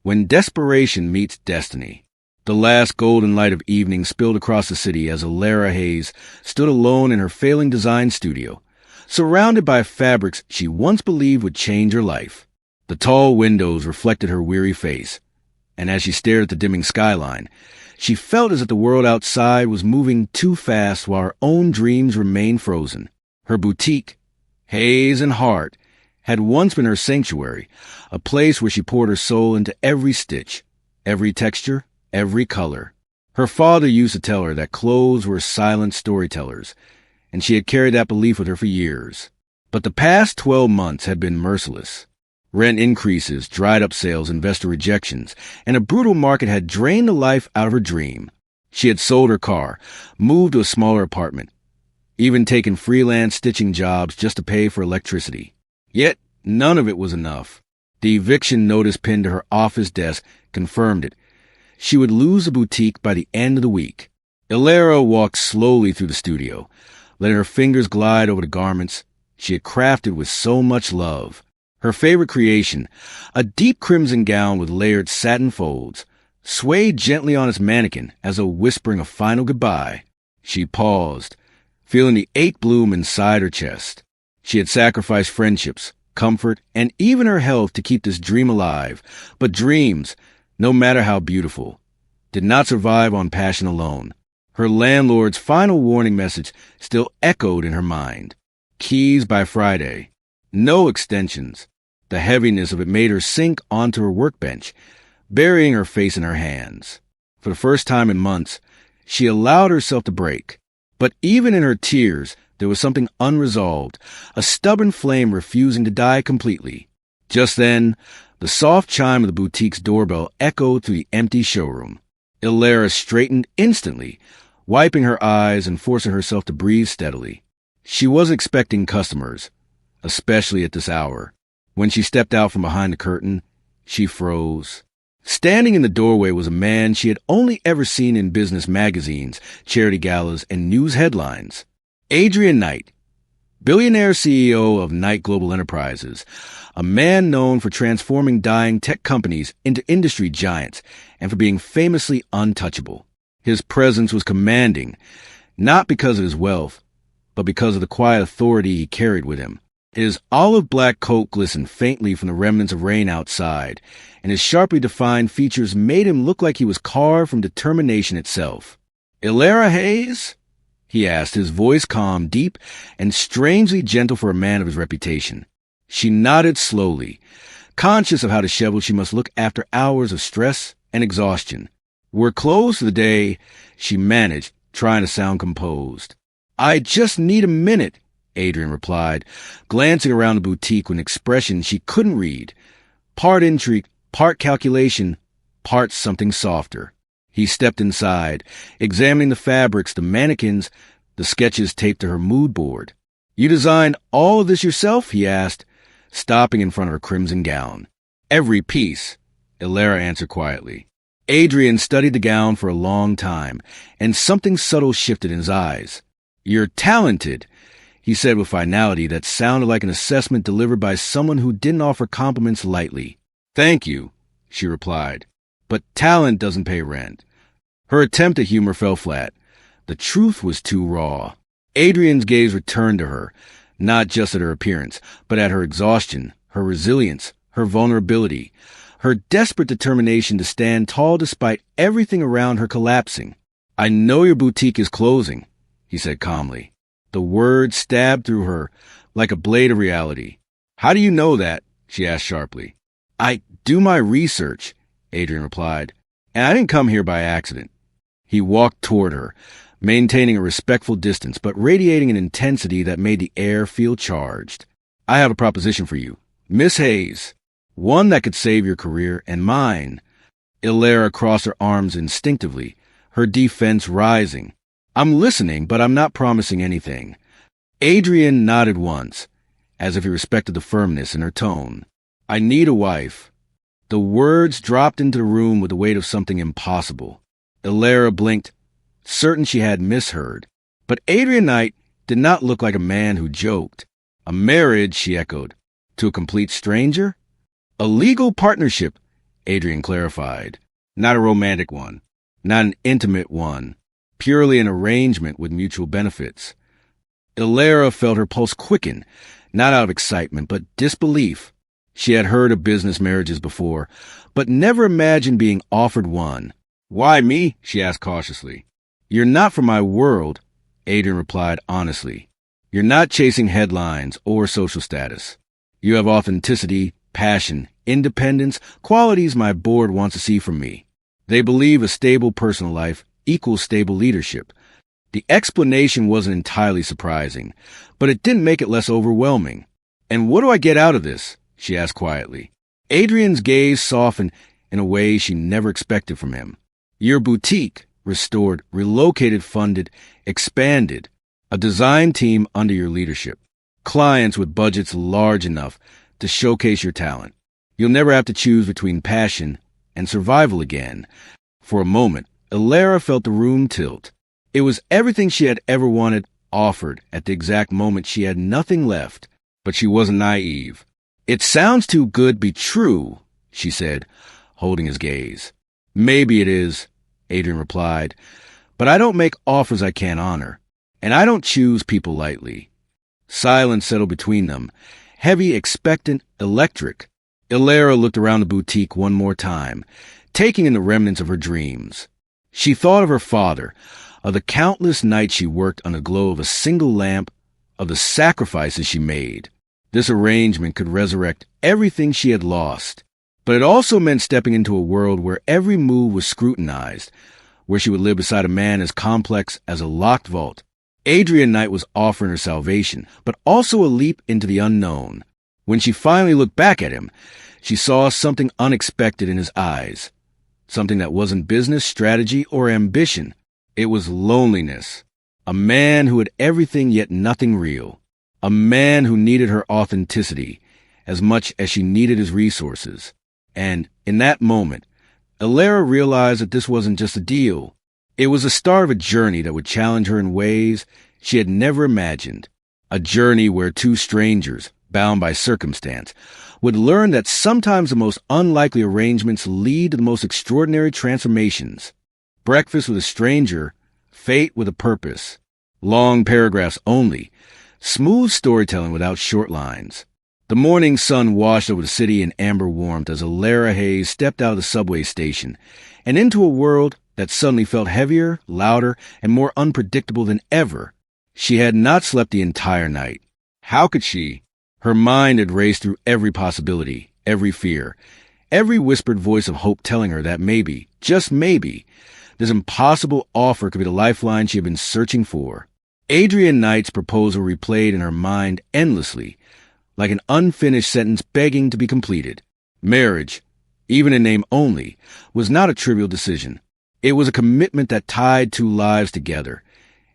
When desperation meets destiny. The last golden light of evening spilled across the city as Elara Hayes stood alone in her failing design studio, surrounded by fabrics she once believed would change her life. The tall windows reflected her weary face, and as she stared at the dimming skyline, she felt as if the world outside was moving too fast while her own dreams remained frozen. Her boutique, Hayes and Heart, had once been her sanctuary, a place where she poured her soul into every stitch, every texture, every color. Her father used to tell her that clothes were silent storytellers, and she had carried that belief with her for years. But the past 12 months had been merciless. Rent increases, dried-up sales, investor rejections, and a brutal market had drained the life out of her dream. She had sold her car, moved to a smaller apartment, even taken freelance stitching jobs just to pay for electricity. Yet, none of it was enough. The eviction notice pinned to her office desk confirmed it. She would lose the boutique by the end of the week. Elara walked slowly through the studio, letting her fingers glide over the garments she had crafted with so much love. Her favorite creation, a deep crimson gown with layered satin folds, swayed gently on its mannequin as though whispering a final goodbye. She paused, feeling the ache bloom inside her chest. She had sacrificed friendships, comfort, and even her health to keep this dream alive. But dreams, no matter how beautiful, did not survive on passion alone. Her landlord's final warning message still echoed in her mind. Keys by Friday. No extensions. The heaviness of it made her sink onto her workbench, burying her face in her hands. For the first time in months, she allowed herself to break. But even in her tears, there was something unresolved, a stubborn flame refusing to die completely. Just then, the soft chime of the boutique's doorbell echoed through the empty showroom. Elara straightened instantly, wiping her eyes and forcing herself to breathe steadily. She was expecting customers, especially at this hour. When she stepped out from behind the curtain, she froze. Standing in the doorway was a man she had only ever seen in business magazines, charity galas, and news headlines. Adrian Knight, Billionaire CEO of Knight Global Enterprises, a man known for transforming dying tech companies into industry giants and for being famously untouchable. His presence was commanding, not because of his wealth, but because of the quiet authority he carried with him. His olive-black coat glistened faintly from the remnants of rain outside, and his sharply defined features made him look like he was carved from determination itself. "Elara Hayes?" he asked, his voice calm, deep, and strangely gentle for a man of his reputation. She nodded slowly, conscious of how disheveled she must look after hours of stress and exhaustion. "We're closed for the day," she managed, trying to sound composed. "I just need a minute," Adrian replied, glancing around the boutique with an expression she couldn't read. Part intrigue, part calculation, part something softer. He stepped inside, examining the fabrics, the mannequins, the sketches taped to her mood board. "You designed all of this yourself?" he asked, stopping in front of her crimson gown. "Every piece," Elara answered quietly. Adrian studied the gown for a long time, and something subtle shifted in his eyes. "You're talented," he said with finality that sounded like an assessment delivered by someone who didn't offer compliments lightly. "Thank you," she replied. "But talent doesn't pay rent." Her attempt at humor fell flat. The truth was too raw. Adrian's gaze returned to her, not just at her appearance, but at her exhaustion, her resilience, her vulnerability, her desperate determination to stand tall despite everything around her collapsing. "I know your boutique is closing," he said calmly. The words stabbed through her like a blade of reality. "How do you know that?" she asked sharply. "I do my research," Adrian replied, "and I didn't come here by accident." He walked toward her, maintaining a respectful distance, but radiating an intensity that made the air feel charged. "I have a proposition for you, Miss Hayes, one that could save your career and mine." Elara crossed her arms instinctively, her defense rising. "I'm listening, but I'm not promising anything." Adrian nodded once, as if he respected the firmness in her tone. "I need a wife." The words dropped into the room with the weight of something impossible. Elara blinked, certain she had misheard. But Adrian Knight did not look like a man who joked. "A marriage," she echoed. "To a complete stranger?" "A legal partnership," Adrian clarified. Not a romantic one. Not an intimate one. Purely an arrangement with mutual benefits. Elara felt her pulse quicken, not out of excitement, but disbelief. She had heard of business marriages before, but never imagined being offered one. Why me? She asked cautiously. You're not from my world, Adrian replied honestly. You're not chasing headlines or social status. You have authenticity, passion, independence, qualities my board wants to see from me. They believe a stable personal life equals stable leadership. The explanation wasn't entirely surprising, but it didn't make it less overwhelming. And what do I get out of this? She asked quietly. Adrian's gaze softened in a way she never expected from him. Your boutique, restored, relocated, funded, expanded. A design team under your leadership. Clients with budgets large enough to showcase your talent. You'll never have to choose between passion and survival again. For a moment, Elara felt the room tilt. It was everything she had ever wanted offered at the exact moment she had nothing left, but she wasn't naive. It sounds too good to be true, she said, holding his gaze. Maybe it is, Adrian replied, but I don't make offers I can't honor, and I don't choose people lightly. Silence settled between them, heavy, expectant, electric. Elara looked around the boutique one more time, taking in the remnants of her dreams. She thought of her father, of the countless nights she worked on the glow of a single lamp, of the sacrifices she made. This arrangement could resurrect everything she had lost, but it also meant stepping into a world where every move was scrutinized, where she would live beside a man as complex as a locked vault. Adrian Knight was offering her salvation, but also a leap into the unknown. When she finally looked back at him, she saw something unexpected in his eyes, something that wasn't business, strategy, or ambition. It was loneliness. A man who had everything yet nothing real. A man who needed her authenticity as much as she needed his resources. And in that moment, Elara realized that this wasn't just a deal. It was the start of a journey that would challenge her in ways she had never imagined. A journey where two strangers, bound by circumstance, would learn that sometimes the most unlikely arrangements lead to the most extraordinary transformations. Breakfast with a stranger, fate with a purpose. Long paragraphs only. Smooth storytelling without short lines. The morning sun washed over the city in amber warmth as Elara Hayes stepped out of the subway station and into a world that suddenly felt heavier, louder, and more unpredictable than ever. She had not slept the entire night. How could she? Her mind had raced through every possibility, every fear, every whispered voice of hope telling her that maybe, just maybe, this impossible offer could be the lifeline she had been searching for. Adrian Knight's proposal replayed in her mind endlessly, like an unfinished sentence begging to be completed. Marriage, even in name only, was not a trivial decision. It was a commitment that tied two lives together,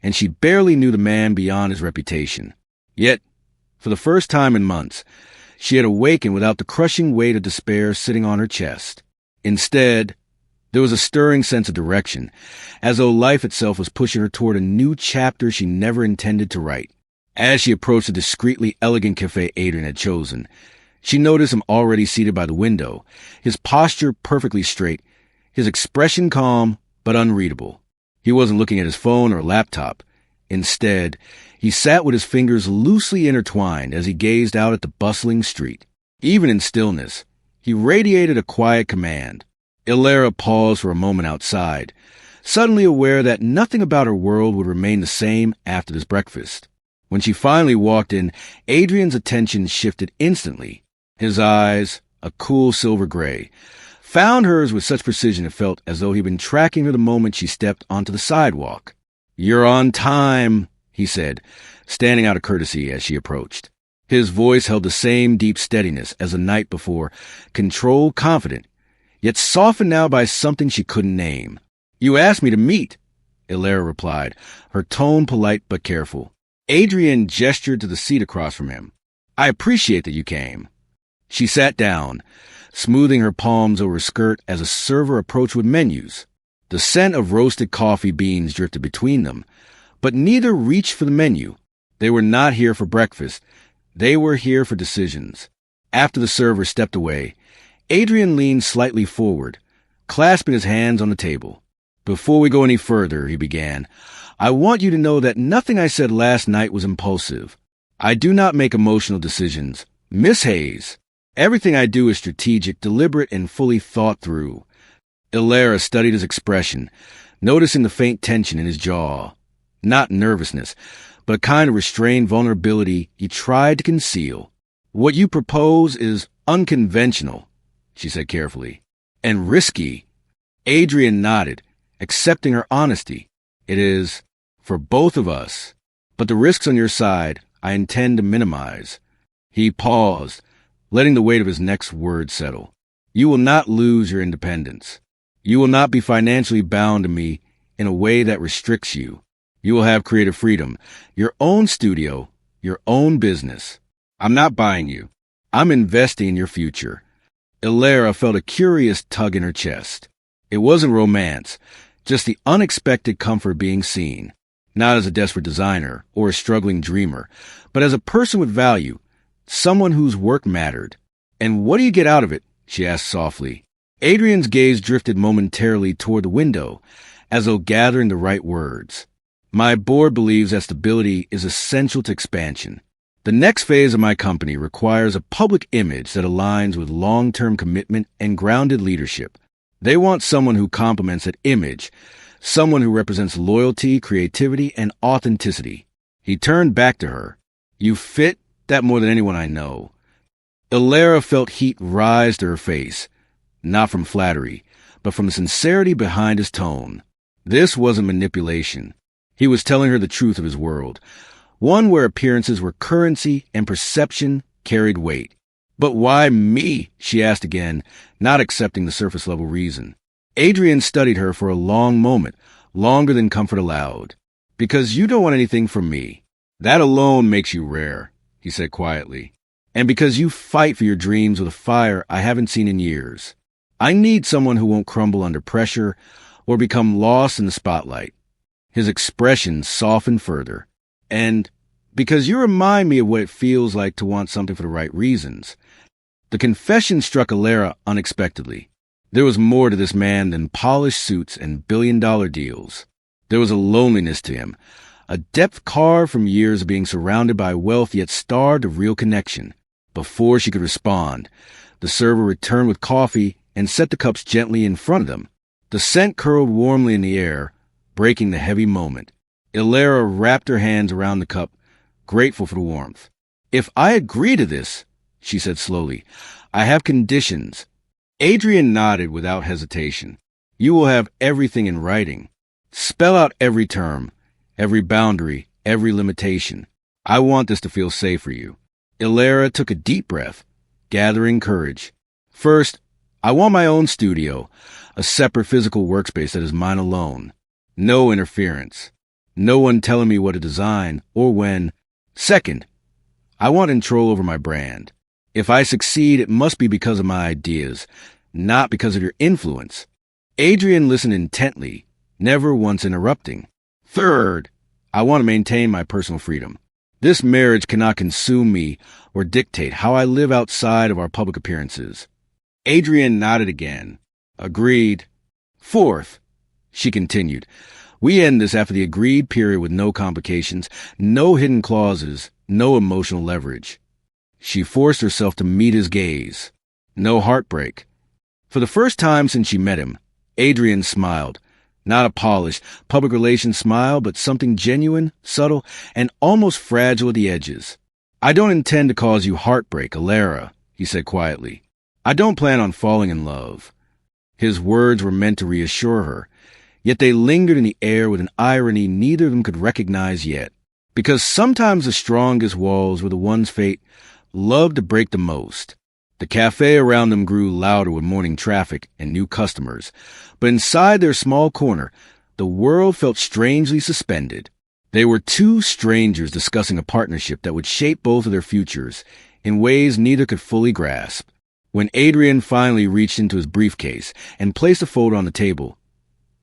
and she barely knew the man beyond his reputation. Yet, for the first time in months, she had awakened without the crushing weight of despair sitting on her chest. Instead, there was a stirring sense of direction, as though life itself was pushing her toward a new chapter she never intended to write. As she approached the discreetly elegant cafe Adrian had chosen, she noticed him already seated by the window, his posture perfectly straight, his expression calm but unreadable. He wasn't looking at his phone or laptop. Instead, he sat with his fingers loosely intertwined as he gazed out at the bustling street. Even in stillness, he radiated a quiet command. Elara paused for a moment outside, suddenly aware that nothing about her world would remain the same after this breakfast. When she finally walked in, Adrian's attention shifted instantly. His eyes, a cool silver gray, found hers with such precision it felt as though he'd been tracking her the moment she stepped onto the sidewalk. "You're on time," he said, standing out of courtesy as she approached. His voice held the same deep steadiness as the night before, controlled, confident, yet softened now by something she couldn't name. "You asked me to meet," Elara replied, her tone polite but careful. Adrian gestured to the seat across from him. "I appreciate that you came." She sat down, smoothing her palms over her skirt as a server approached with menus. The scent of roasted coffee beans drifted between them, but neither reached for the menu. They were not here for breakfast. They were here for decisions. After the server stepped away, Adrian leaned slightly forward, clasping his hands on the table. "Before we go any further," he began, "I want you to know that nothing I said last night was impulsive. I do not make emotional decisions. Miss Hayes, everything I do is strategic, deliberate, and fully thought through." Elara studied his expression, noticing the faint tension in his jaw. Not nervousness, but a kind of restrained vulnerability he tried to conceal. "What you propose is unconventional," she said carefully, "and risky." Adrian nodded, accepting her honesty. "It is, for both of us. But the risks on your side I intend to minimize." He paused, letting the weight of his next word settle. "You will not lose your independence. You will not be financially bound to me in a way that restricts you. You will have creative freedom, your own studio, your own business. I'm not buying you. I'm investing in your future." Elara felt a curious tug in her chest. It wasn't romance, just the unexpected comfort of being seen, not as a desperate designer or a struggling dreamer, but as a person with value, someone whose work mattered. "And what do you get out of it?" she asked softly. Adrian's gaze drifted momentarily toward the window, as though gathering the right words. "My board believes that stability is essential to expansion. The next phase of my company requires a public image that aligns with long-term commitment and grounded leadership. They want someone who complements that image, someone who represents loyalty, creativity, and authenticity." He turned back to her. "You fit that more than anyone I know." Elara felt heat rise to her face, not from flattery, but from the sincerity behind his tone. This wasn't manipulation. He was telling her the truth of his world, one where appearances were currency and perception carried weight. "But why me?" she asked again, not accepting the surface-level reason. Adrian studied her for a long moment, longer than comfort allowed. "Because you don't want anything from me. That alone makes you rare," he said quietly. "And because you fight for your dreams with a fire I haven't seen in years. I need someone who won't crumble under pressure or become lost in the spotlight." His expression softened further. "And because you remind me of what it feels like to want something for the right reasons." The confession struck Elara unexpectedly. There was more to this man than polished suits and billion-dollar deals. There was a loneliness to him, a depth carved from years of being surrounded by wealth yet starved of real connection. Before she could respond, the server returned with coffee and set the cups gently in front of them. The scent curled warmly in the air, breaking the heavy moment. Elara wrapped her hands around the cup, grateful for the warmth. "If I agree to this," she said slowly, "I have conditions." Adrian nodded without hesitation. "You will have everything in writing. Spell out every term, every boundary, every limitation. I want this to feel safe for you." Elara took a deep breath, gathering courage. "First, I want my own studio, a separate physical workspace that is mine alone. No interference. No one telling me what to design or when. Second, I want control over my brand. If I succeed, it must be because of my ideas, not because of your influence." Adrian listened intently, never once interrupting. "Third, I want to maintain my personal freedom. This marriage cannot consume me or dictate how I live outside of our public appearances." Adrian nodded again. "Agreed." "Fourth," she continued, "we end this after the agreed period with no complications, no hidden clauses, no emotional leverage." She forced herself to meet his gaze. No heartbreak. For the first time since she met him, Adrian smiled. Not a polished, public relations smile, but something genuine, subtle, and almost fragile at the edges. "I don't intend to cause you heartbreak, Elara," he said quietly. "I don't plan on falling in love." His words were meant to reassure her, yet they lingered in the air with an irony neither of them could recognize yet. Because sometimes the strongest walls were the ones fate loved to break the most. The cafe around them grew louder with morning traffic and new customers, but inside their small corner, the world felt strangely suspended. They were two strangers discussing a partnership that would shape both of their futures in ways neither could fully grasp. When Adrian finally reached into his briefcase and placed a folder on the table,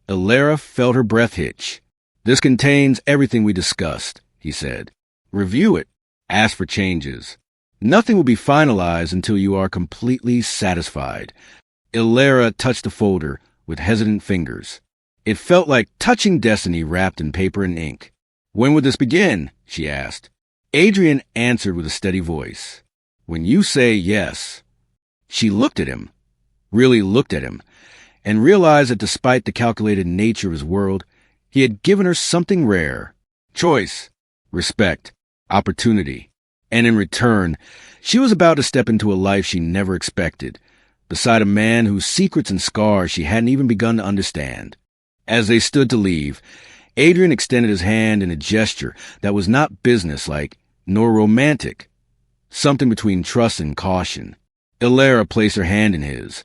Elara felt her breath hitch. "This contains everything we discussed," he said. "Review it. Ask for changes. Nothing will be finalized until you are completely satisfied. Elara touched the folder with hesitant fingers. It felt like touching destiny wrapped in paper and ink. "When would this begin?" she asked. Adrian answered with a steady voice. "When you say yes." She looked at him, really looked at him, and realized that despite the calculated nature of his world, he had given her something rare: choice, respect, opportunity. And in return, she was about to step into a life she never expected, beside a man whose secrets and scars she hadn't even begun to understand. As they stood to leave, Adrian extended his hand in a gesture that was not businesslike nor romantic, something between trust and caution. Elara placed her hand in his,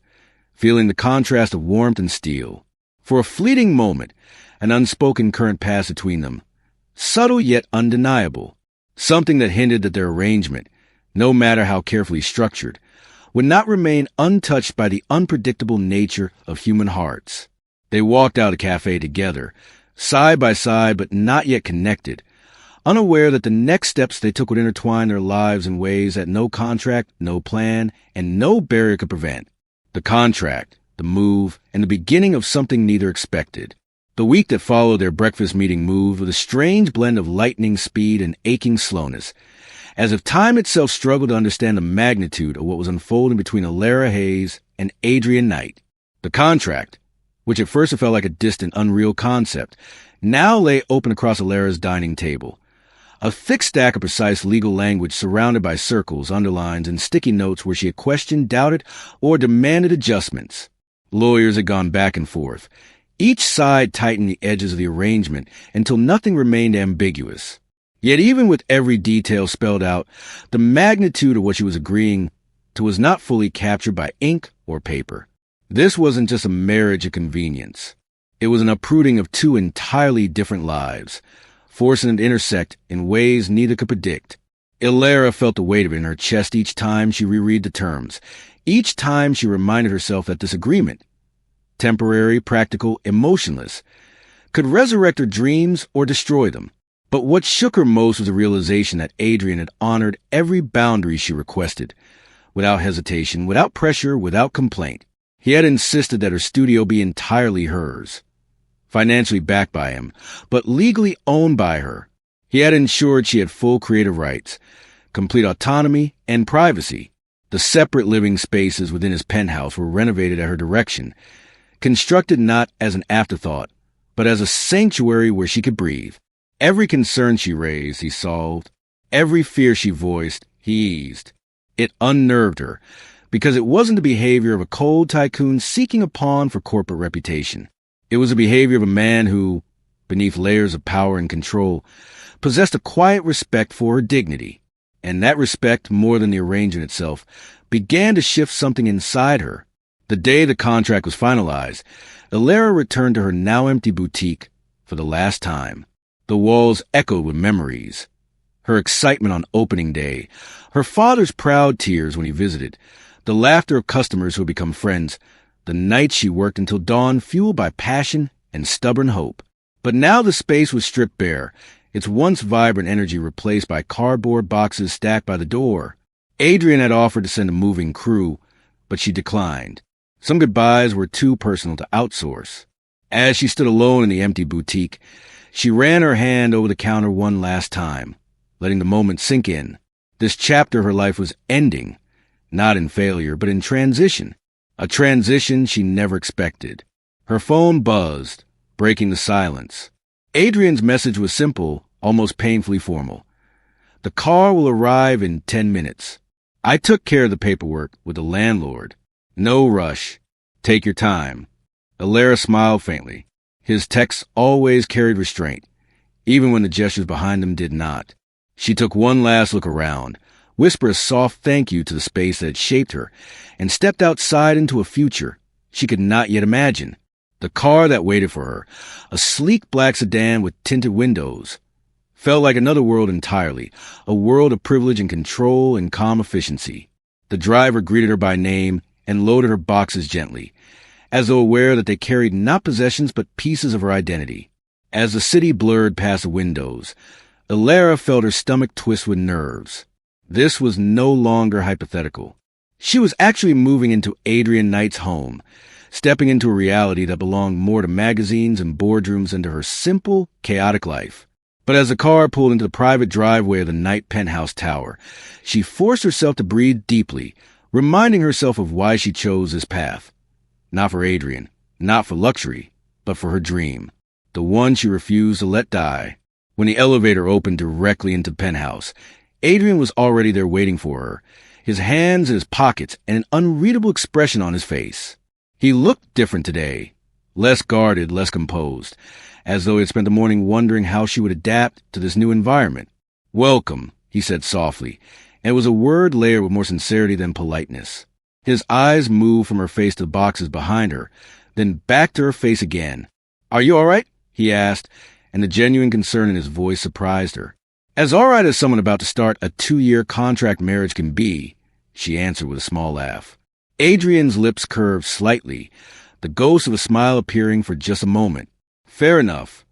feeling the contrast of warmth and steel. For a fleeting moment, an unspoken current passed between them, subtle yet undeniable, something that hinted that their arrangement, no matter how carefully structured, would not remain untouched by the unpredictable nature of human hearts. They walked out of the cafe together, side by side but not yet connected, unaware that the next steps they took would intertwine their lives in ways that no contract, no plan, and no barrier could prevent. The contract, the move, and the beginning of something neither expected. The week that followed their breakfast meeting moved with a strange blend of lightning speed and aching slowness, as if time itself struggled to understand the magnitude of what was unfolding between Elara Hayes and Adrian Knight. The contract, which at first felt like a distant, unreal concept, now lay open across Elara's dining table. A thick stack of precise legal language surrounded by circles, underlines, and sticky notes where she had questioned, doubted, or demanded adjustments. Lawyers had gone back and forth. Each side tightened the edges of the arrangement until nothing remained ambiguous. Yet even with every detail spelled out, the magnitude of what she was agreeing to was not fully captured by ink or paper. This wasn't just a marriage of convenience. It was an uprooting of two entirely different lives, forcing them to intersect in ways neither could predict. Elara felt the weight of it in her chest each time she reread the terms. Each time she reminded herself that this agreement, temporary, practical, emotionless, could resurrect her dreams or destroy them. But what shook her most was the realization that Adrian had honored every boundary she requested, without hesitation, without pressure, without complaint. He had insisted that her studio be entirely hers, financially backed by him, but legally owned by her. He had ensured she had full creative rights, complete autonomy, and privacy. The separate living spaces within his penthouse were renovated at her direction, constructed not as an afterthought, but as a sanctuary where she could breathe. Every concern she raised, he solved. Every fear she voiced, he eased. It unnerved her, because it wasn't the behavior of a cold tycoon seeking a pawn for corporate reputation. It was the behavior of a man who, beneath layers of power and control, possessed a quiet respect for her dignity. And that respect, more than the arrangement itself, began to shift something inside her. The day the contract was finalized, Elara returned to her now-empty boutique for the last time. The walls echoed with memories. Her excitement on opening day, her father's proud tears when he visited, the laughter of customers who had become friends, the nights she worked until dawn fueled by passion and stubborn hope. But now the space was stripped bare, its once vibrant energy replaced by cardboard boxes stacked by the door. Adrian had offered to send a moving crew, but she declined. Some goodbyes were too personal to outsource. As she stood alone in the empty boutique, she ran her hand over the counter one last time, letting the moment sink in. This chapter of her life was ending, not in failure, but in transition. A transition she never expected. Her phone buzzed, breaking the silence. Adrian's message was simple, almost painfully formal. "The car will arrive in 10 minutes. I took care of the paperwork with the landlord. No rush. Take your time." Elara smiled faintly. His texts always carried restraint, even when the gestures behind them did not. She took one last look around, whispered a soft thank you to the space that had shaped her, and stepped outside into a future she could not yet imagine. The car that waited for her, a sleek black sedan with tinted windows, felt like another world entirely, a world of privilege and control and calm efficiency. The driver greeted her by name and loaded her boxes gently, as though aware that they carried not possessions but pieces of her identity. As the city blurred past the windows, Elara felt her stomach twist with nerves. This was no longer hypothetical. She was actually moving into Adrian Knight's home, stepping into a reality that belonged more to magazines and boardrooms than to her simple, chaotic life. But as the car pulled into the private driveway of the Knight penthouse tower, she forced herself to breathe deeply, reminding herself of why she chose this path. Not for Adrian, not for luxury, but for her dream, the one she refused to let die. When the elevator opened directly into the penthouse, Adrian was already there waiting for her, his hands in his pockets and an unreadable expression on his face. He looked different today, less guarded, less composed, as though he had spent the morning wondering how she would adapt to this new environment. "Welcome," he said softly, and it was a word layered with more sincerity than politeness. His eyes moved from her face to the boxes behind her, then back to her face again. "Are you all right?" he asked, and the genuine concern in his voice surprised her. "As all right as someone about to start a 2-year contract marriage can be," she answered with a small laugh. Adrian's lips curved slightly, the ghost of a smile appearing for just a moment. "Fair enough."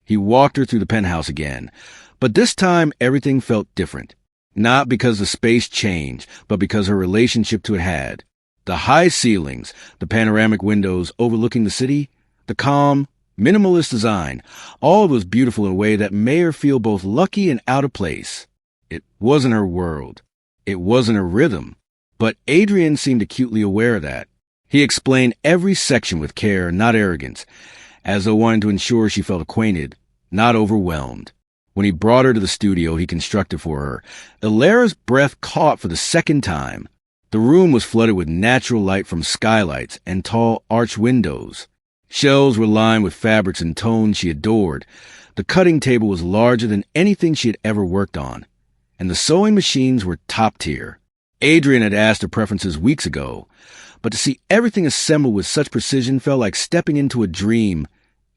He walked her through the penthouse again, but this time everything felt different. Not because the space changed, but because her relationship to it had. The high ceilings, the panoramic windows overlooking the city, the calm, minimalist design, all was beautiful in a way that made her feel both lucky and out of place. It wasn't her world. It wasn't her rhythm. But Adrian seemed acutely aware of that. He explained every section with care, not arrogance, as though wanting to ensure she felt acquainted, not overwhelmed. When he brought her to the studio he constructed for her, Elara's breath caught for the second time. The room was flooded with natural light from skylights and tall arched windows. Shelves were lined with fabrics and tones she adored. The cutting table was larger than anything she had ever worked on, and the sewing machines were top tier. Adrian had asked her preferences weeks ago, but to see everything assembled with such precision felt like stepping into a dream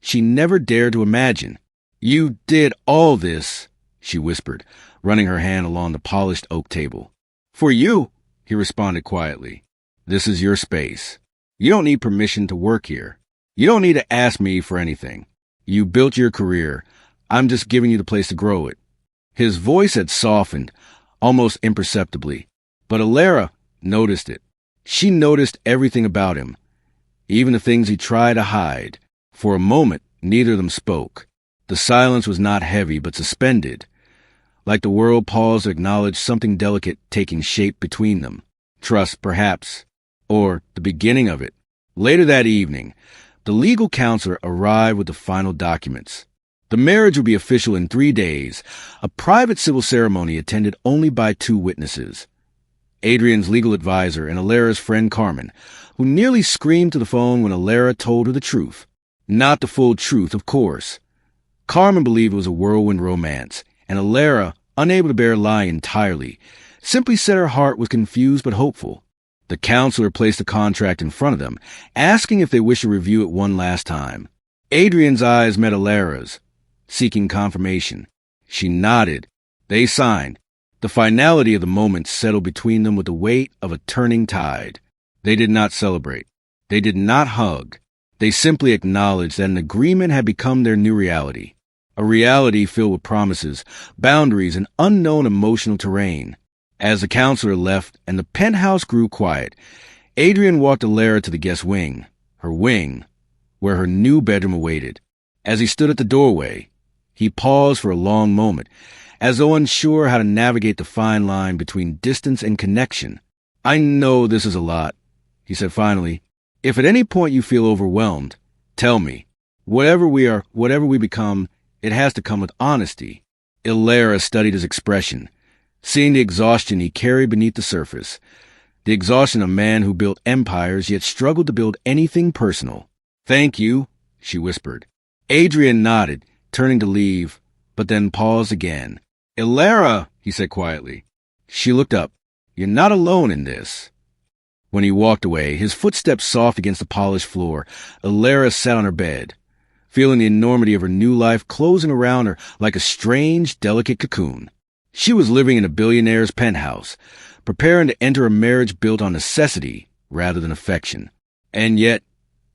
she never dared to imagine. "You did all this," she whispered, running her hand along the polished oak table. "For you," he responded quietly. "This is your space. You don't need permission to work here. You don't need to ask me for anything. You built your career. I'm just giving you the place to grow it." His voice had softened, almost imperceptibly, but Elara noticed it. She noticed everything about him, even the things he tried to hide. For a moment, neither of them spoke. The silence was not heavy, but suspended, like the world paused to acknowledge something delicate taking shape between them. Trust, perhaps, or the beginning of it. Later that evening, the legal counselor arrived with the final documents. The marriage would be official in 3 days, a private civil ceremony attended only by 2 witnesses. Adrian's legal advisor and Elara's friend Carmen, who nearly screamed to the phone when Elara told her the truth. Not the full truth, of course. Carmen believed it was a whirlwind romance, and Elara, unable to bear lying entirely, simply said her heart was confused but hopeful. The counselor placed the contract in front of them, asking if they wished to review it one last time. Adrian's eyes met Elara's, seeking confirmation. She nodded. They signed. The finality of the moment settled between them with the weight of a turning tide. They did not celebrate. They did not hug. They simply acknowledged that an agreement had become their new reality. A reality filled with promises, boundaries, and unknown emotional terrain. As the counselor left and the penthouse grew quiet, Adrian walked Elara to the guest wing, her wing, where her new bedroom awaited. As he stood at the doorway, he paused for a long moment, as though unsure how to navigate the fine line between distance and connection. "I know this is a lot," he said finally. "If at any point you feel overwhelmed, tell me. Whatever we are, whatever we become, it has to come with honesty." Elara studied his expression, seeing the exhaustion he carried beneath the surface. The exhaustion of a man who built empires yet struggled to build anything personal. "Thank you," she whispered. Adrian nodded, turning to leave, but then paused again. "Elara," he said quietly. She looked up. "You're not alone in this." When he walked away, his footsteps soft against the polished floor, Elara sat on her bed, feeling the enormity of her new life closing around her like a strange, delicate cocoon. She was living in a billionaire's penthouse, preparing to enter a marriage built on necessity rather than affection. And yet,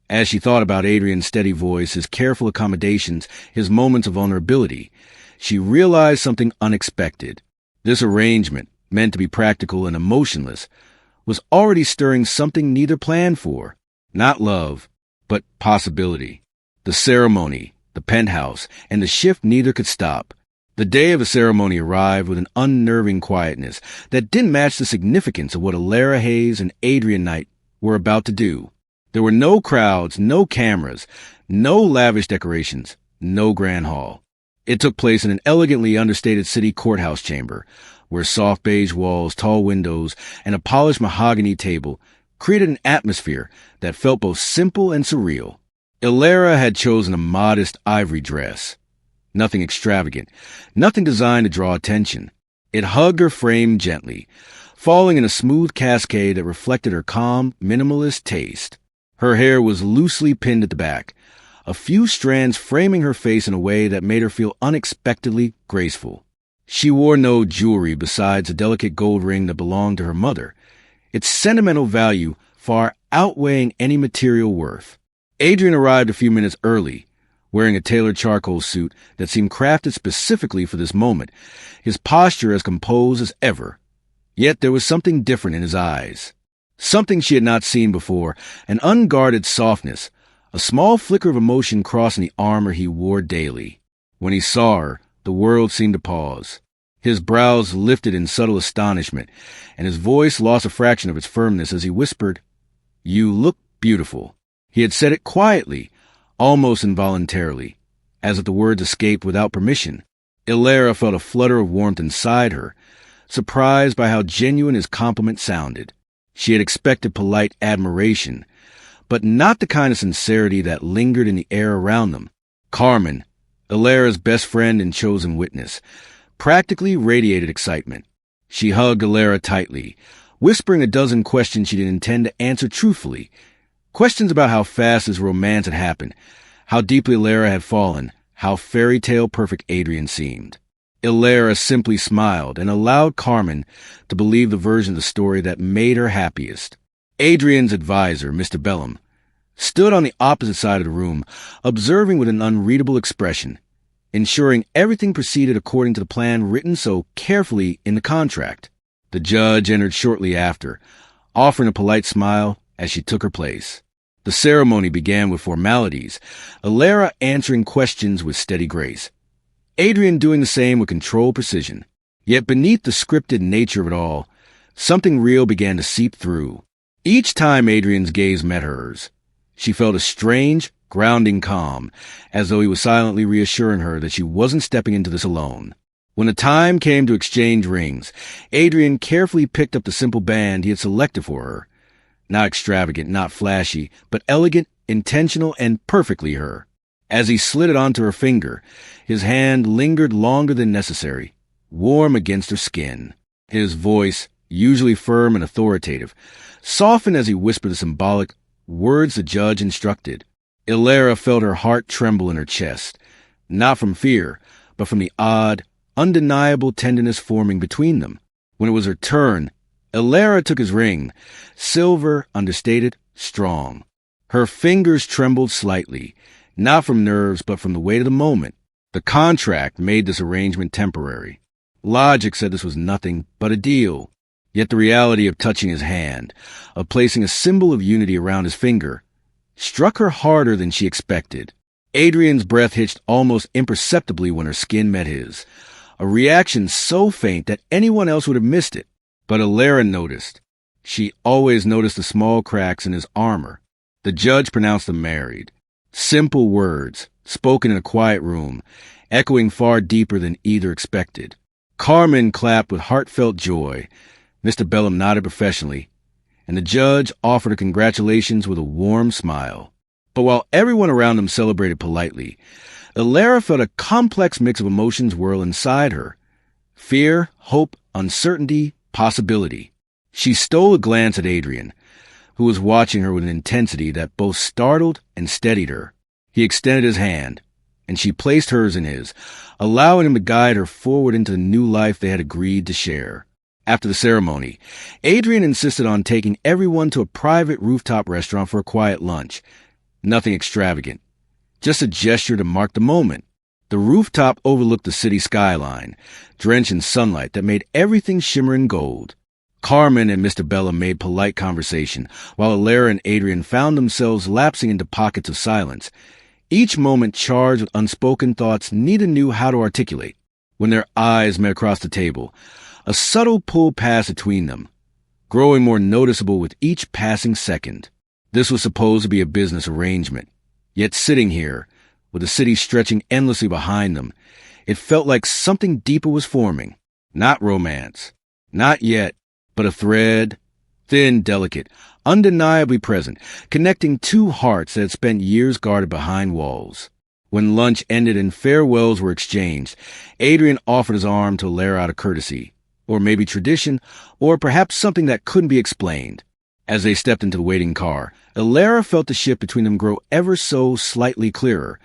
as she thought about Adrian's steady voice, his careful accommodations, his moments of vulnerability, she realized something unexpected. This arrangement, meant to be practical and emotionless, was already stirring something neither planned for. Not love, but possibility. The ceremony, the penthouse, and the shift neither could stop. The day of the ceremony arrived with an unnerving quietness that didn't match the significance of what Elara Hayes and Adrian Knight were about to do. There were no crowds, no cameras, no lavish decorations, no grand hall. It took place in an elegantly understated city courthouse chamber, where soft beige walls, tall windows, and a polished mahogany table created an atmosphere that felt both simple and surreal. Elara had chosen a modest ivory dress. Nothing extravagant, nothing designed to draw attention. It hugged her frame gently, falling in a smooth cascade that reflected her calm, minimalist taste. Her hair was loosely pinned at the back, a few strands framing her face in a way that made her feel unexpectedly graceful. She wore no jewelry besides a delicate gold ring that belonged to her mother, its sentimental value far outweighing any material worth. Adrian arrived a few minutes early, wearing a tailored charcoal suit that seemed crafted specifically for this moment, his posture as composed as ever. Yet there was something different in his eyes. Something she had not seen before, an unguarded softness, a small flicker of emotion crossing the armor he wore daily. When he saw her, the world seemed to pause. His brows lifted in subtle astonishment, and his voice lost a fraction of its firmness as he whispered, "You look beautiful." He had said it quietly, almost involuntarily, as if the words escaped without permission. Elara felt a flutter of warmth inside her, surprised by how genuine his compliment sounded. She had expected polite admiration, but not the kind of sincerity that lingered in the air around them. Carmen, Elara's best friend and chosen witness, practically radiated excitement. She hugged Elara tightly, whispering a dozen questions she didn't intend to answer truthfully. Questions about how fast his romance had happened, how deeply Elara had fallen, how fairy tale perfect Adrian seemed. Elara simply smiled and allowed Carmen to believe the version of the story that made her happiest. Adrian's advisor, Mr. Bellum, stood on the opposite side of the room, observing with an unreadable expression, ensuring everything proceeded according to the plan written so carefully in the contract. The judge entered shortly after, offering a polite smile as she took her place. The ceremony began with formalities, Elara answering questions with steady grace, Adrian doing the same with controlled precision. Yet beneath the scripted nature of it all, something real began to seep through. Each time Adrian's gaze met hers, she felt a strange, grounding calm, as though he was silently reassuring her that she wasn't stepping into this alone. When the time came to exchange rings, Adrian carefully picked up the simple band he had selected for her. Not extravagant, not flashy, but elegant, intentional, and perfectly her. As he slid it onto her finger, his hand lingered longer than necessary, warm against her skin. His voice, usually firm and authoritative, softened as he whispered the symbolic words the judge instructed. Elara felt her heart tremble in her chest, not from fear, but from the odd, undeniable tenderness forming between them. When it was her turn, Elara took his ring, silver, understated, strong. Her fingers trembled slightly, not from nerves, but from the weight of the moment. The contract made this arrangement temporary. Logic said this was nothing but a deal. Yet the reality of touching his hand, of placing a symbol of unity around his finger, struck her harder than she expected. Adrian's breath hitched almost imperceptibly when her skin met his, a reaction so faint that anyone else would have missed it. But Elara noticed. She always noticed the small cracks in his armor. The judge pronounced them married. Simple words, spoken in a quiet room, echoing far deeper than either expected. Carmen clapped with heartfelt joy. Mr. Bellum nodded professionally, and the judge offered her congratulations with a warm smile. But while everyone around them celebrated politely, Elara felt a complex mix of emotions whirl inside her. Fear, hope, uncertainty, possibility. She stole a glance at Adrian, who was watching her with an intensity that both startled and steadied her. He extended his hand, and she placed hers in his, allowing him to guide her forward into the new life they had agreed to share. After the ceremony, Adrian insisted on taking everyone to a private rooftop restaurant for a quiet lunch. Nothing extravagant, just a gesture to mark the moment. The rooftop overlooked the city skyline, drenched in sunlight that made everything shimmer in gold. Carmen and Mr. Bella made polite conversation, while Elara and Adrian found themselves lapsing into pockets of silence, each moment charged with unspoken thoughts neither knew how to articulate. When their eyes met across the table, a subtle pull passed between them, growing more noticeable with each passing second. This was supposed to be a business arrangement, yet sitting here, with the city stretching endlessly behind them, it felt like something deeper was forming. Not romance. Not yet, but a thread, thin, delicate, undeniably present, connecting two hearts that had spent years guarded behind walls. When lunch ended and farewells were exchanged, Adrian offered his arm to Elara out of courtesy, or maybe tradition, or perhaps something that couldn't be explained. As they stepped into the waiting car, Elara felt the shift between them grow ever so slightly clearer,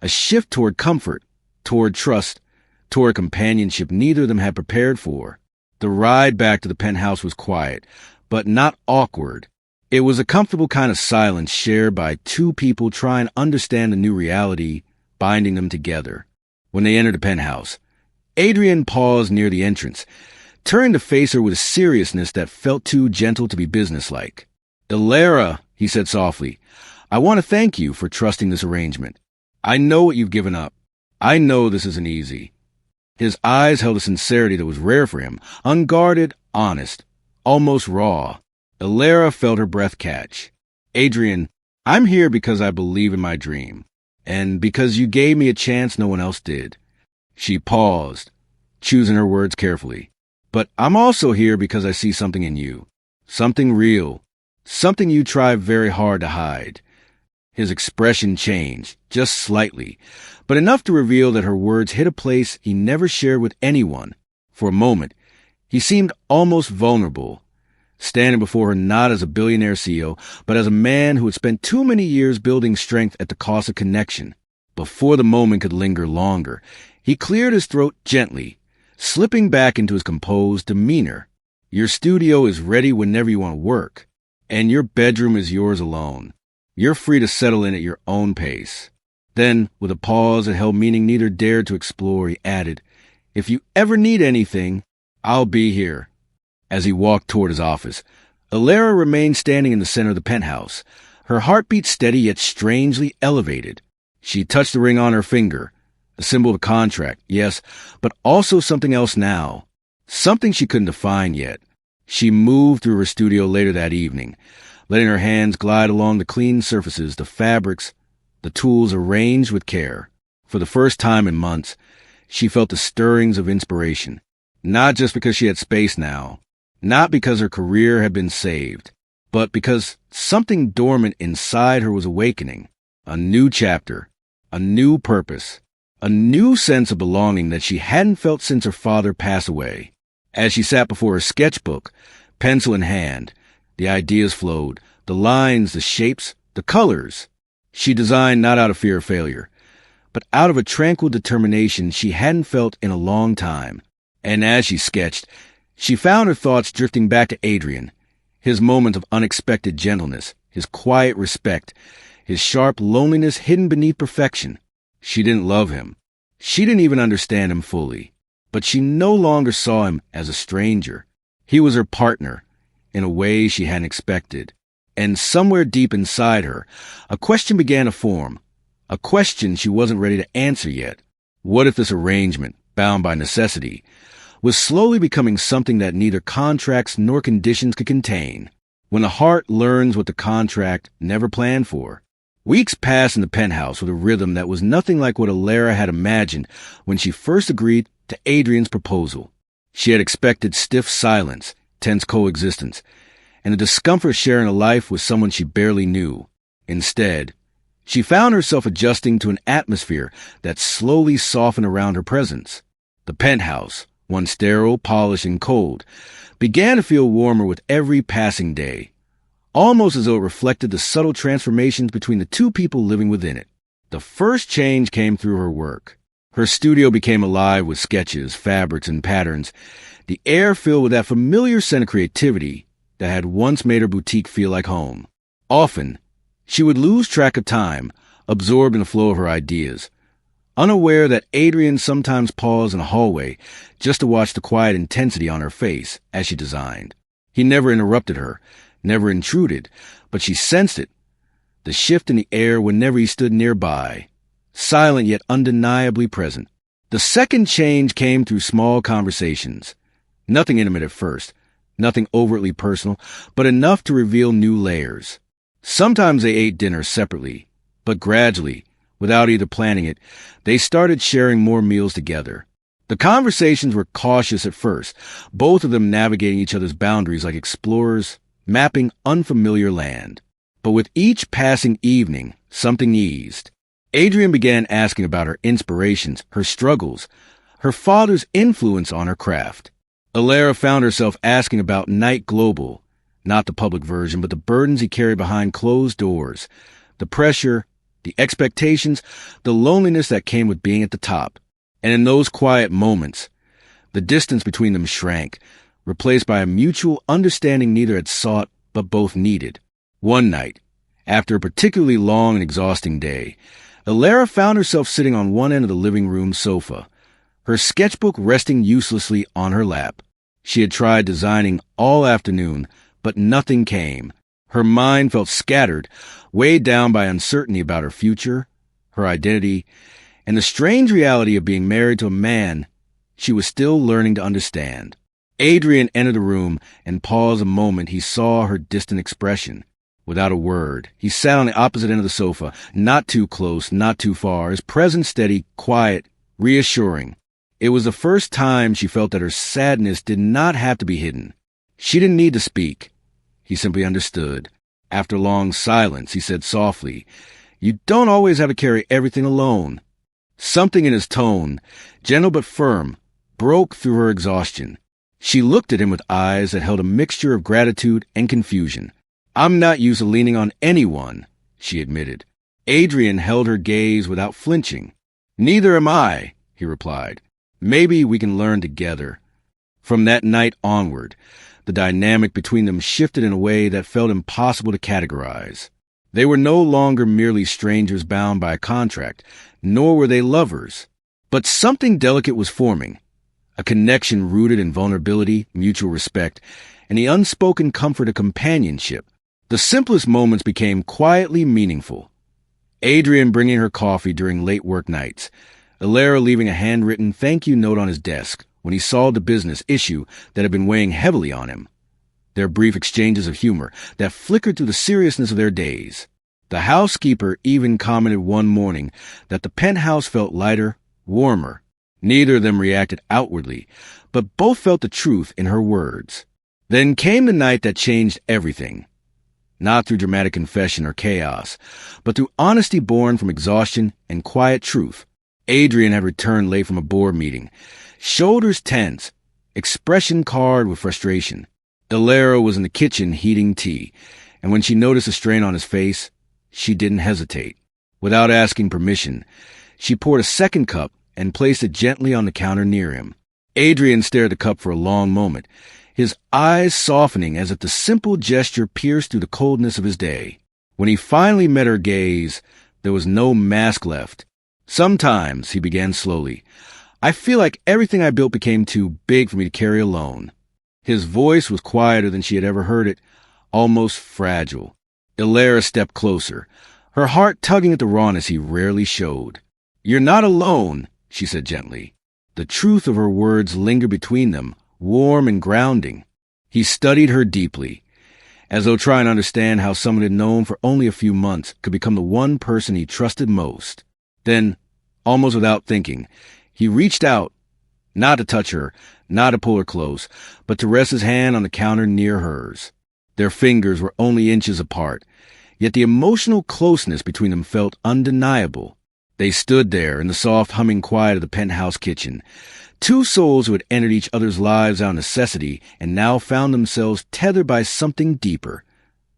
a shift toward comfort, toward trust, toward companionship neither of them had prepared for. The ride back to the penthouse was quiet, but not awkward. It was a comfortable kind of silence shared by two people trying to understand the new reality binding them together. When they entered the penthouse, Adrian paused near the entrance, turned to face her with a seriousness that felt too gentle to be businesslike. "Elara," he said softly, "I want to thank you for trusting this arrangement. I know what you've given up. I know this isn't easy." His eyes held a sincerity that was rare for him, unguarded, honest, almost raw. Elara felt her breath catch. "Adrian, I'm here because I believe in my dream, and because you gave me a chance no one else did." She paused, choosing her words carefully. "But I'm also here because I see something in you. Something real. Something you try very hard to hide." His expression changed, just slightly, but enough to reveal that her words hit a place he never shared with anyone. For a moment, he seemed almost vulnerable, standing before her not as a billionaire CEO, but as a man who had spent too many years building strength at the cost of connection. Before the moment could linger longer, he cleared his throat gently, slipping back into his composed demeanor. "Your studio is ready whenever you want to work, and your bedroom is yours alone. You're free to settle in at your own pace." Then, with a pause that held meaning neither dared to explore, he added, "If you ever need anything, I'll be here." As he walked toward his office, Elara remained standing in the center of the penthouse, her heartbeat steady yet strangely elevated. She touched the ring on her finger, a symbol of contract, yes, but also something else now, something she couldn't define yet. She moved through her studio later that evening, letting her hands glide along the clean surfaces, the fabrics, the tools arranged with care. For the first time in months, she felt the stirrings of inspiration, not just because she had space now, not because her career had been saved, but because something dormant inside her was awakening, a new chapter, a new purpose, a new sense of belonging that she hadn't felt since her father passed away. As she sat before her sketchbook, pencil in hand, the ideas flowed, the lines, the shapes, the colors. She designed not out of fear of failure, but out of a tranquil determination she hadn't felt in a long time. And as she sketched, she found her thoughts drifting back to Adrian, his moment of unexpected gentleness, his quiet respect, his sharp loneliness hidden beneath perfection. She didn't love him. She didn't even understand him fully. But she no longer saw him as a stranger. He was her partner, in a way she hadn't expected. And somewhere deep inside her, a question began to form, a question she wasn't ready to answer yet. What if this arrangement, bound by necessity, was slowly becoming something that neither contracts nor conditions could contain? When the heart learns what the contract never planned for. Weeks passed in the penthouse with a rhythm that was nothing like what Elara had imagined when she first agreed to Adrian's proposal. She had expected stiff silence, tense coexistence, and the discomfort of sharing a life with someone she barely knew. Instead, she found herself adjusting to an atmosphere that slowly softened around her presence. The penthouse, once sterile, polished, and cold, began to feel warmer with every passing day, almost as though it reflected the subtle transformations between the two people living within it. The first change came through her work. Her studio became alive with sketches, fabrics, and patterns, the air filled with that familiar scent of creativity that had once made her boutique feel like home. Often, she would lose track of time, absorbed in the flow of her ideas, unaware that Adrian sometimes paused in a hallway just to watch the quiet intensity on her face as she designed. He never interrupted her, never intruded, but she sensed it, the shift in the air whenever he stood nearby, silent yet undeniably present. The second change came through small conversations. Nothing intimate at first, nothing overtly personal, but enough to reveal new layers. Sometimes they ate dinner separately, but gradually, without either planning it, they started sharing more meals together. The conversations were cautious at first, both of them navigating each other's boundaries like explorers, mapping unfamiliar land. But with each passing evening, something eased. Adrian began asking about her inspirations, her struggles, her father's influence on her craft. Elara found herself asking about Knight Global, not the public version, but the burdens he carried behind closed doors, the pressure, the expectations, the loneliness that came with being at the top. And in those quiet moments, the distance between them shrank, replaced by a mutual understanding neither had sought but both needed. One night, after a particularly long and exhausting day, Elara found herself sitting on one end of the living room sofa, her sketchbook resting uselessly on her lap. She had tried designing all afternoon, but nothing came. Her mind felt scattered, weighed down by uncertainty about her future, her identity, and the strange reality of being married to a man she was still learning to understand. Adrian entered the room and paused a moment. He saw her distant expression. Without a word, he sat on the opposite end of the sofa, not too close, not too far, his presence steady, quiet, reassuring. It was the first time she felt that her sadness did not have to be hidden. She didn't need to speak. He simply understood. After long silence, he said softly, "You don't always have to carry everything alone." Something in his tone, gentle but firm, broke through her exhaustion. She looked at him with eyes that held a mixture of gratitude and confusion. "I'm not used to leaning on anyone," she admitted. Adrian held her gaze without flinching. "Neither am I," he replied. "Maybe we can learn together." From that night onward, the dynamic between them shifted in a way that felt impossible to categorize. They were no longer merely strangers bound by a contract, nor were they lovers. But something delicate was forming, a connection rooted in vulnerability, mutual respect, and the unspoken comfort of companionship. The simplest moments became quietly meaningful. Adrian bringing her coffee during late work nights, Elara leaving a handwritten thank you note on his desk when he solved a business issue that had been weighing heavily on him. Their brief exchanges of humor that flickered through the seriousness of their days. The housekeeper even commented one morning that the penthouse felt lighter, warmer. Neither of them reacted outwardly, but both felt the truth in her words. Then came the night that changed everything. Not through dramatic confession or chaos, but through honesty born from exhaustion and quiet truth. Adrian had returned late from a board meeting, shoulders tense, expression carved with frustration. Elara was in the kitchen heating tea, and when she noticed a strain on his face, she didn't hesitate. Without asking permission, she poured a second cup and placed it gently on the counter near him. Adrian stared at the cup for a long moment, his eyes softening as if the simple gesture pierced through the coldness of his day. When he finally met her gaze, there was no mask left. "Sometimes," he began slowly, "I feel like everything I built became too big for me to carry alone." His voice was quieter than she had ever heard it, almost fragile. Elara stepped closer, her heart tugging at the rawness he rarely showed. "You're not alone," she said gently. The truth of her words lingered between them, warm and grounding. He studied her deeply, as though trying to understand how someone he'd known for only a few months could become the one person he trusted most. Then, almost without thinking, he reached out, not to touch her, not to pull her close, but to rest his hand on the counter near hers. Their fingers were only inches apart, yet the emotional closeness between them felt undeniable. They stood there in the soft humming quiet of the penthouse kitchen, two souls who had entered each other's lives out of necessity and now found themselves tethered by something deeper,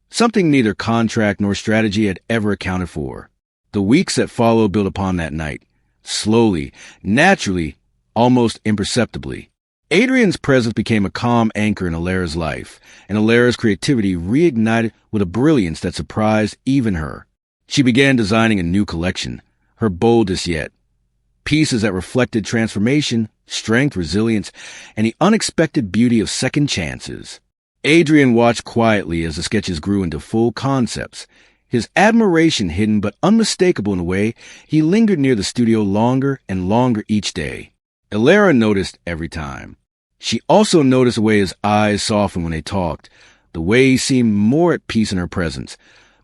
something neither contract nor strategy had ever accounted for. The weeks that followed built upon that night, slowly, naturally, almost imperceptibly. Adrian's presence became a calm anchor in Elara's life, and Elara's creativity reignited with a brilliance that surprised even her. She began designing a new collection, her boldest yet, pieces that reflected transformation, strength, resilience, and the unexpected beauty of second chances. Adrian watched quietly as the sketches grew into full concepts. His admiration hidden but unmistakable in a way, he lingered near the studio longer and longer each day. Elara noticed every time. She also noticed the way his eyes softened when they talked, the way he seemed more at peace in her presence,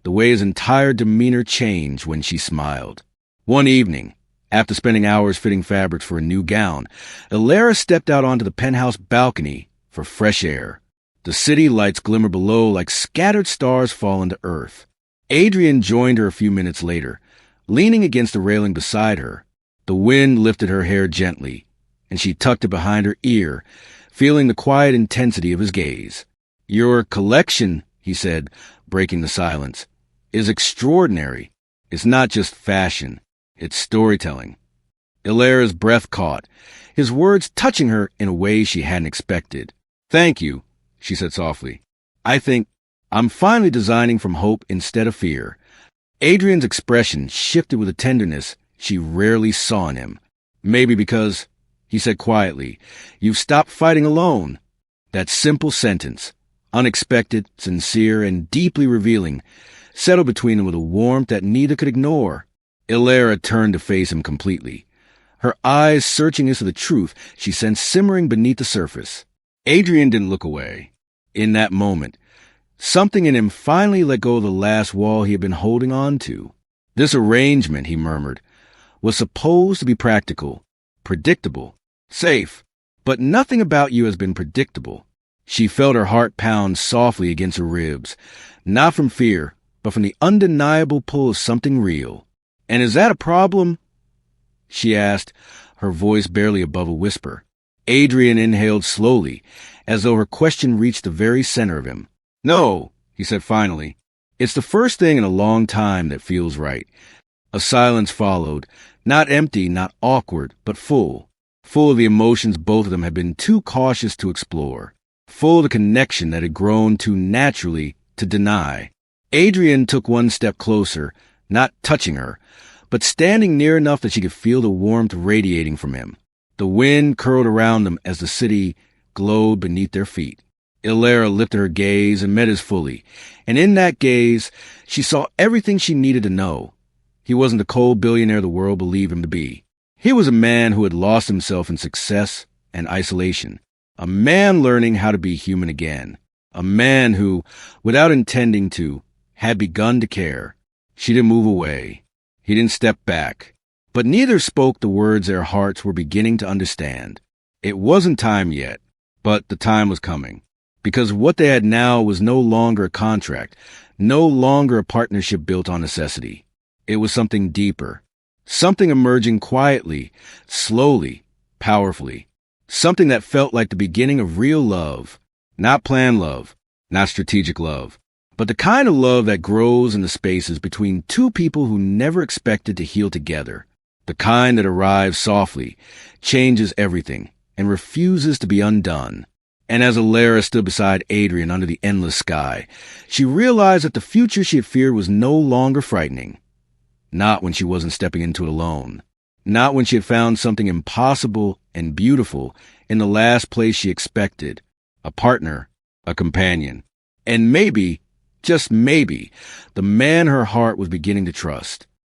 the way his entire demeanor changed when she smiled. One evening, after spending hours fitting fabrics for a new gown, Elara stepped out onto the penthouse balcony for fresh air. The city lights glimmered below like scattered stars fallen to earth. Adrian joined her a few minutes later, leaning against the railing beside her. The wind lifted her hair gently, and she tucked it behind her ear, feeling the quiet intensity of his gaze. "Your collection," he said, breaking the silence, "is extraordinary. It's not just fashion. It's storytelling." Elara's breath caught, his words touching her in a way she hadn't expected. "Thank you," she said softly. "I think I'm finally designing from hope instead of fear." Adrian's expression shifted with a tenderness she rarely saw in him. "Maybe because," he said quietly, "you've stopped fighting alone." That simple sentence, unexpected, sincere, and deeply revealing, settled between them with a warmth that neither could ignore. Elara turned to face him completely, her eyes searching into the truth she sensed simmering beneath the surface. Adrian didn't look away. In that moment, something in him finally let go of the last wall he had been holding on to. "This arrangement," he murmured, "was supposed to be practical, predictable, safe, but nothing about you has been predictable." She felt her heart pound softly against her ribs, not from fear, but from the undeniable pull of something real. "And is that a problem?" she asked, her voice barely above a whisper. Adrian inhaled slowly, as though her question reached the very center of him. "No," he said finally. "It's the first thing in a long time that feels right." A silence followed, not empty, not awkward, but full of the emotions both of them had been too cautious to explore, full of the connection that had grown too naturally to deny. Adrian took one step closer, not touching her, but standing near enough that she could feel the warmth radiating from him. The wind curled around them as the city glowed beneath their feet. Elara lifted her gaze and met his fully, and in that gaze, she saw everything she needed to know. He wasn't the cold billionaire the world believed him to be. He was a man who had lost himself in success and isolation, a man learning how to be human again, a man who, without intending to, had begun to care. She didn't move away. He didn't step back. But neither spoke the words their hearts were beginning to understand. It wasn't time yet, but the time was coming. Because what they had now was no longer a contract, no longer a partnership built on necessity. It was something deeper, something emerging quietly, slowly, powerfully, something that felt like the beginning of real love, not planned love, not strategic love, but the kind of love that grows in the spaces between two people who never expected to heal together, the kind that arrives softly, changes everything, and refuses to be undone. And as Elara stood beside Adrian under the endless sky, she realized that the future she had feared was no longer frightening. Not when she wasn't stepping into it alone. Not when she had found something impossible and beautiful in the last place she expected. A partner, a companion. And maybe, just maybe, the man her heart was beginning to trust.